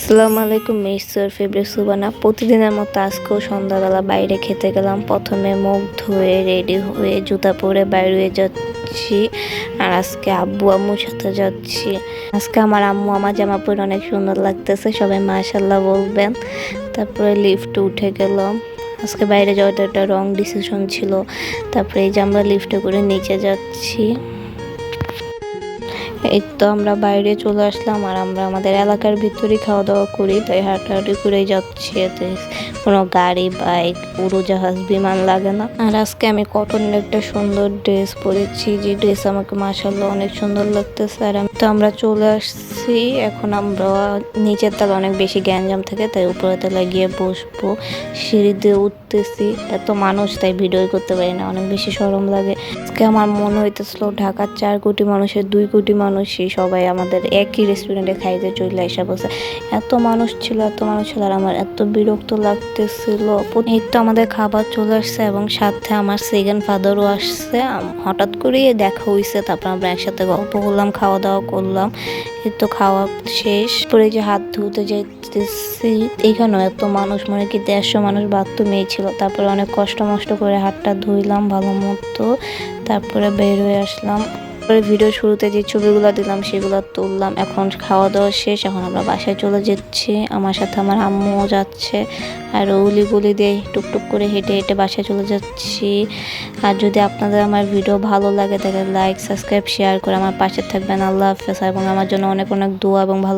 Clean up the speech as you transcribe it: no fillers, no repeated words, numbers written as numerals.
আসসালামু আলাইকুম, mister fabric সুবানা। প্রতিদিনের মতো আজকেও সন্ধ্যাবেলা বাইরে খেতে গেলাম। প্রথমে মুখ ধুয়ে রেডি হয়ে জুতা পরে বাইরে যাচ্ছি। আর আজকে আব্বু আম্মুর সাথে যাচ্ছি। আজকে আমার আম্মু আমার জামা পরে অনেক সুন্দর লাগতেছে, সবাই মাশাআল্লাহ বলবেন। তারপরে লিফটে উঠে গেলাম। আজকে বাইরে যাওয়াটা একটা রং ডিসিশন ছিল। তারপরে এই যে আমরা লিফটে করে নিচে যাচ্ছি। এই তো আমরা বাইরে চলে আসলাম, আর আমরা আমাদের এলাকার ভিতরেই খাওয়া দাওয়া করি, তাই হাঁটাহাঁটি করেই যাচ্ছি। এতে কোনো গাড়ি, বাইক, উড়োজাহাজ, বিমান লাগে না। আর আজকে আমি কটনের একটা সুন্দর ড্রেস পরেছি, যে ড্রেস আমাকে মাশাআল্লাহ অনেক সুন্দর লাগতেছে। আর আমরা চলে আসছি। এখন আমরা নিচের তলা অনেক বেশি গ্যাঞ্জাম থাকে, তাই উপরের তলায় গিয়ে বসবো। সিঁড়ি দিয়ে উঠতেছি, এত মানুষ তাই ভিডিও করতে পারি না, অনেক বেশি শরম লাগে। আজকে আমার মনে হইতেছিল ঢাকার 4 কোটি মানুষের 2 কোটি মানুষই সবাই আমাদের একই রেস্টুরেন্টে খাইতে চলে এসে বসে। এত মানুষ ছিল আর আমার এত বিরক্ত লাগতেছিল। এই তো আমাদের খাবার চলে আসছে, এবং সাথে আমার সেকেন্ড ফাদারও আসছে। হঠাৎ করে দেখা হয়েছে, তারপর আমরা একসাথে গল্প করলাম, খাওয়া দাওয়া করলাম। এই তো খাওয়া শেষ পরে যে হাত ধুতে যাইতেছি, এইখানেও এত মানুষ, মানে কি 150 মানুষ বাথরুমেই ছিল। তারপরে অনেক কষ্ট করে হাতটা ধুইলাম ভালো মতো, তারপরে বের হয়ে আসলাম। ভিডিও শুরুতে যে ছবিগুলো দিলাম সেগুলো তুললাম। এখন খাওয়া দাওয়া শেষ, এখন আমরা বাসায় চলে যাচ্ছি। আমার সাথে আমার আম্মুও যাচ্ছে, আর উলি দিয়ে টুকটুক করে হেঁটে হেঁটে বাসায় চলে যাচ্ছি। আর যদি আপনাদের আমার ভিডিও ভালো লাগে তাহলে লাইক, সাবস্ক্রাইব, শেয়ার করে আমার পাশে থাকবেন। আল্লাহ হাফেজ, এবং আমার জন্য অনেক অনেক দোয়া এবং ভালো